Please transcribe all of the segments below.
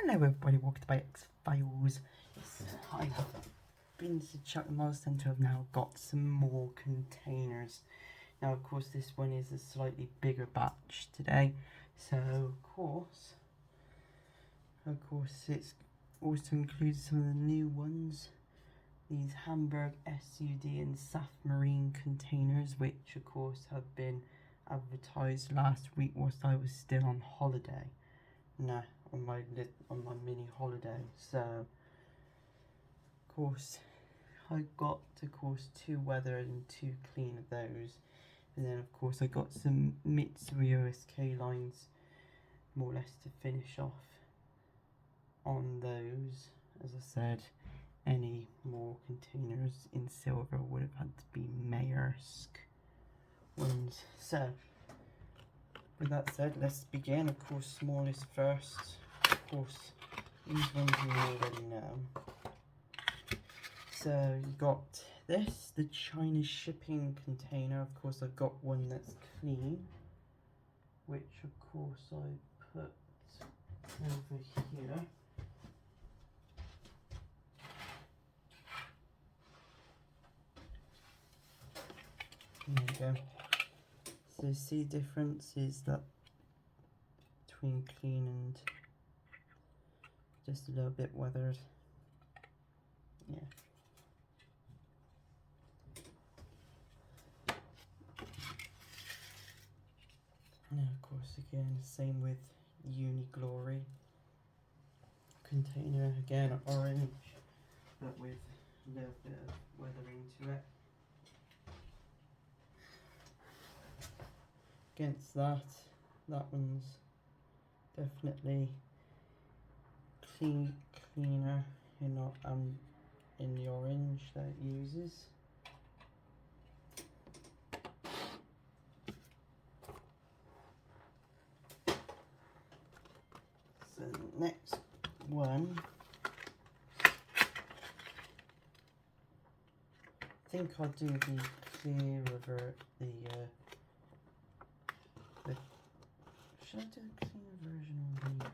Hello everybody, welcome to my X-Files. I have been to Chuck Miles Centre. I've now got some more containers. Now of course this one is a slightly bigger batch today. So of course it's also includes some of the new ones. These Hamburg SUD and SAF Marine containers, which of course have been advertised last week whilst I was still on holiday. No, on my mini holiday. So of course I got two weather and two clean of those, and then of course I got some Mitsui OSK lines more or less to finish off on those. As I said, any more containers in silver would have had to be Maersk ones. So with that said, let's begin. Of course, smallest first. Of course, these ones you already know. So you got this, the China shipping container. Of course, I've got one that's clean, which of course I put over here. There you go. So see the difference is that between clean and just a little bit weathered. Yeah. And of course again, same with Uni Glory container, again orange, but with a little bit of weathering to it. Against that one's definitely cleaner in the orange that it uses. So next one, I think I'll do the clearer should I do the cleaner version or the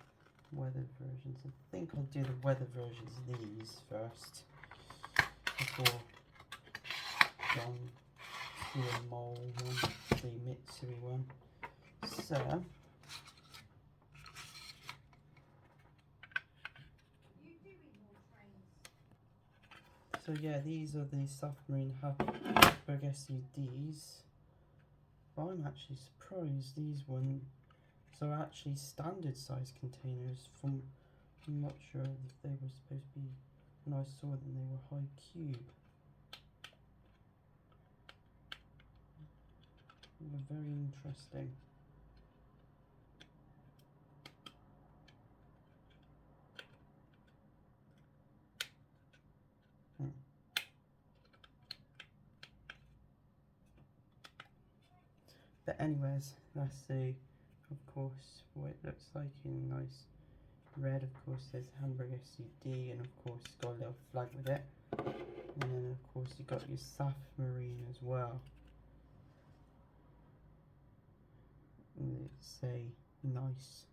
weather versions? I think I'll do the weather versions of these first before going to the mole one, the Mitsui one. So yeah, these are the submarine Hamburg SUDs. But I'm actually surprised these ones are actually standard size containers. I'm not sure if they were supposed to be, when I saw them they were high cube. They were very interesting. But anyways, let's see, of course, what it looks like in nice red. Of course there's Hamburg SUD, and of course it's got a little flag with it. And then of course you got your SAF Marine as well. And it's a nice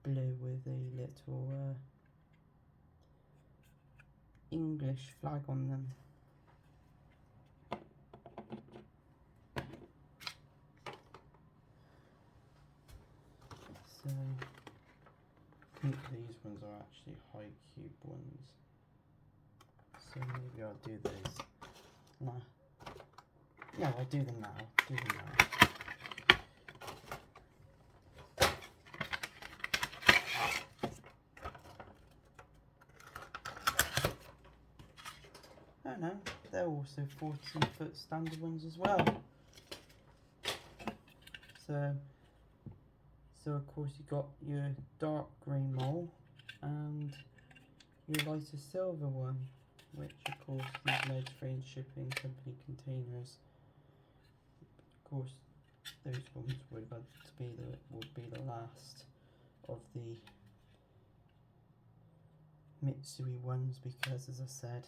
blue with a little English flag on them. So I think these ones are actually high cube ones. So maybe I'll do those. Nah. Yeah, I'll do them now. Oh no, they're also 14-foot standard ones as well. So of course you got your dark grey mole and your lighter silver one, which of course these Mediterranean Shipping Company containers. Of course those ones would be the last of the Mitsui ones, because as I said,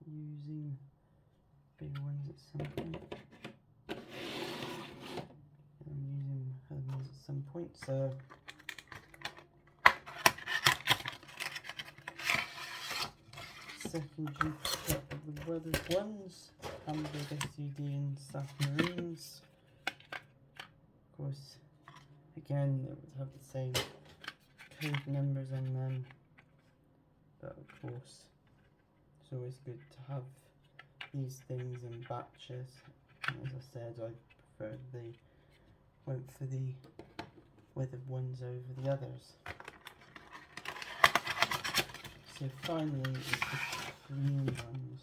using bigger ones at some point. I'm using ones at some point. So second duplicate of the weathered ones, Hamburg SUD and South Marines. Of course, again, it would have the same code numbers on them, but of course, it's always good to have these things in batches. And as I said, I went for the weathered ones over the others. So finally, it's the clean ones.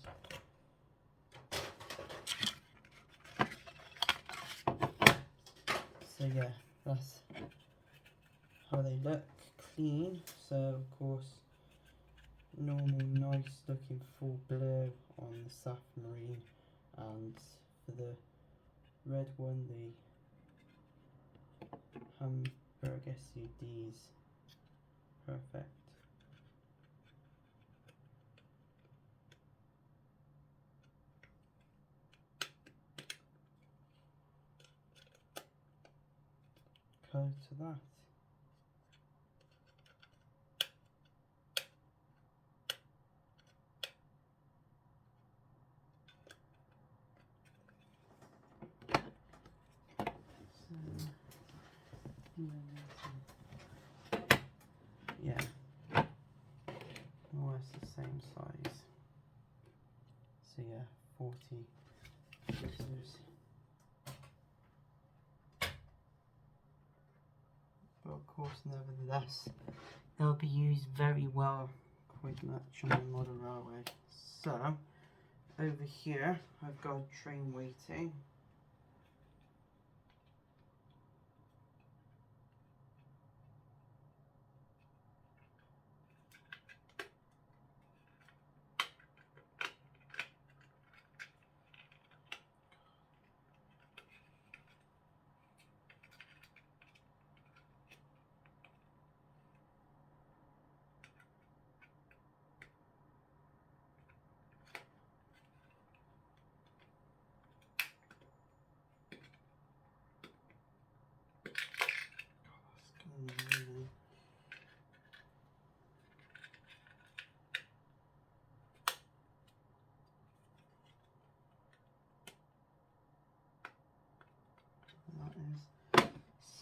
So yeah, that's how they look, clean. So of course, normal, nice looking full blur on the South Marine, and for the red one, the Hamburg SUDs, perfect. Colour to that. Yeah, more or less the same size. So yeah, 40 pieces. But of course, nevertheless, they'll be used very well, quite much on the model railway. So over here, I've got a train waiting.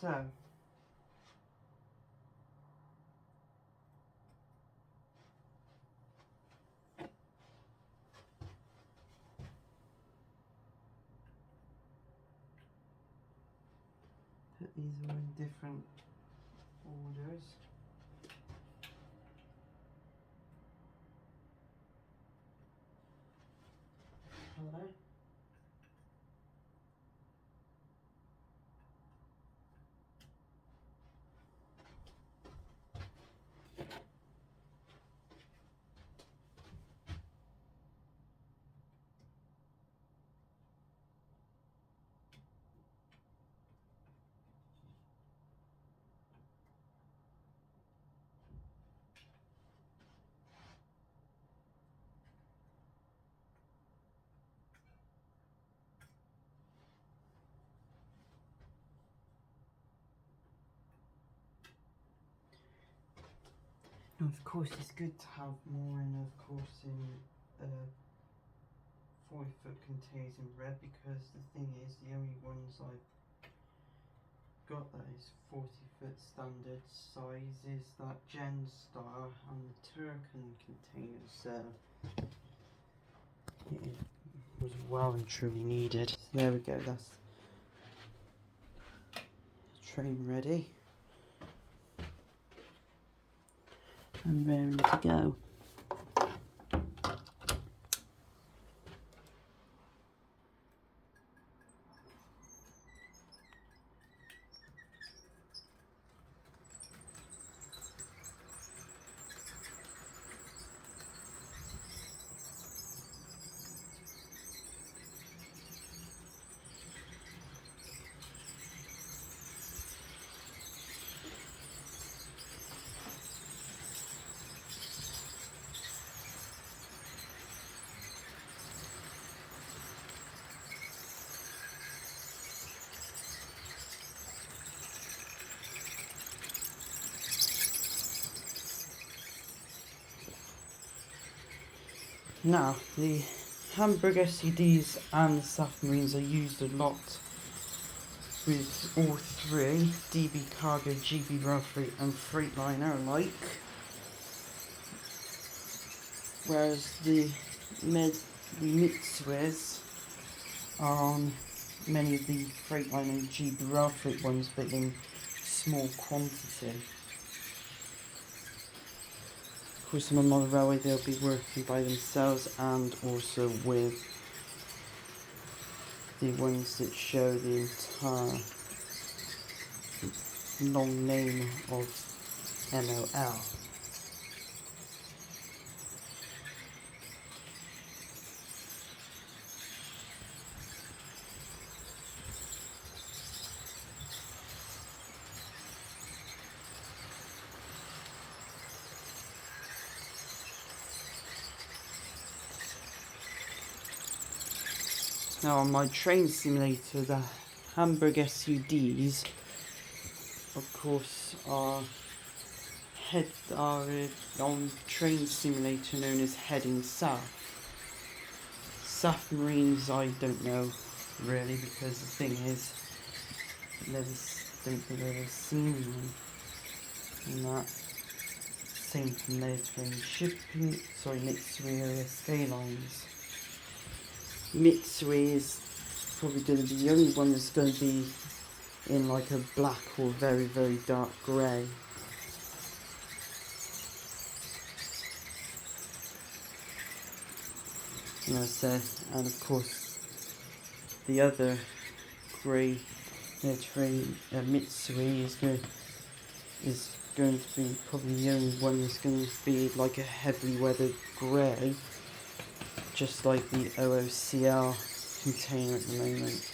So these are in different orders. Hello. Now, of course, it's good to have more, and of course, in 40-foot containers in red, because the thing is, the only ones I've got that is 40-foot standard size is that Gen Star and the Turkin containers. So it was well and truly needed. So there we go. That's the train ready and ready to go. Now, the Hamburg SUDs and the SAF Marines are used a lot with all three, DB Cargo, GB Rail Freight and Freightliner alike. Whereas the Mitsubishis are on many of the Freightliner and GB Rail Freight ones, but in small quantity. Of course, on the railway they'll be working by themselves, and also with the ones that show the entire long name of MOL. Now on my train simulator, the Hamburg SUDs, of course, are on train simulator known as heading south. SAF Marines I don't know really, because the thing is, I don't think I've ever seen them. And that same for Mediterranean shipping, Mitsui area Skylines. Mitsui is probably going to be the only one that's going to be in like a black or very, very dark grey. And I said, and of course the other grey Mediterranean Mitsui is going to be probably the only one that's going to be like a heavily weathered grey, just like the OOCL container at the moment.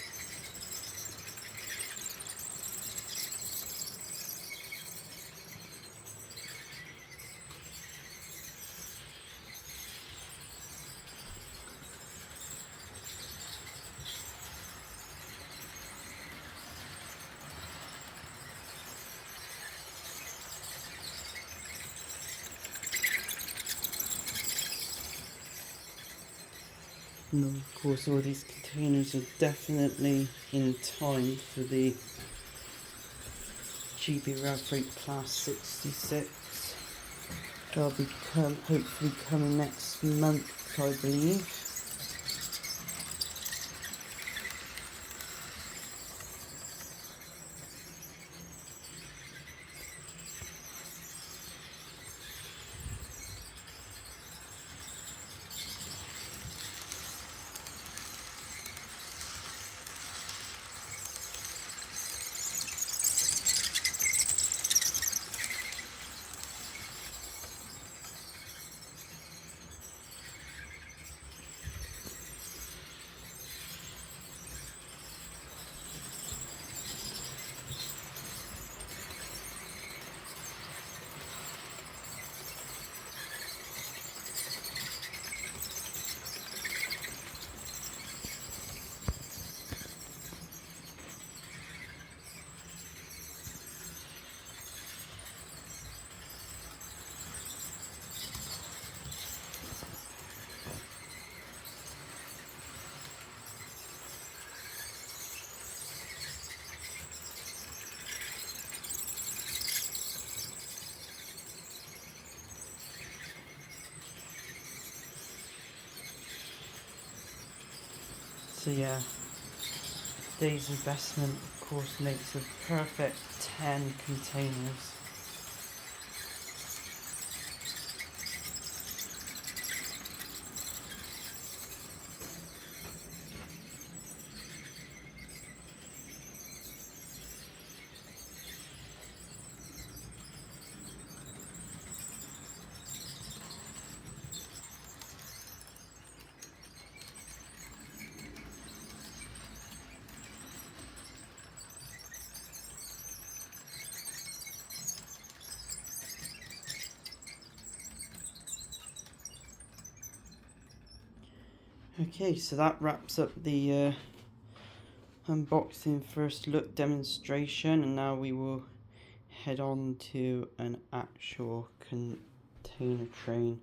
And of course all these containers are definitely in time for the GB Rail Freight Class 66. They'll be hopefully coming next month, I believe. So yeah, today's investment of course makes a perfect 10 containers. Okay, so that wraps up the unboxing first look demonstration, and now we will head on to an actual container train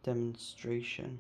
demonstration.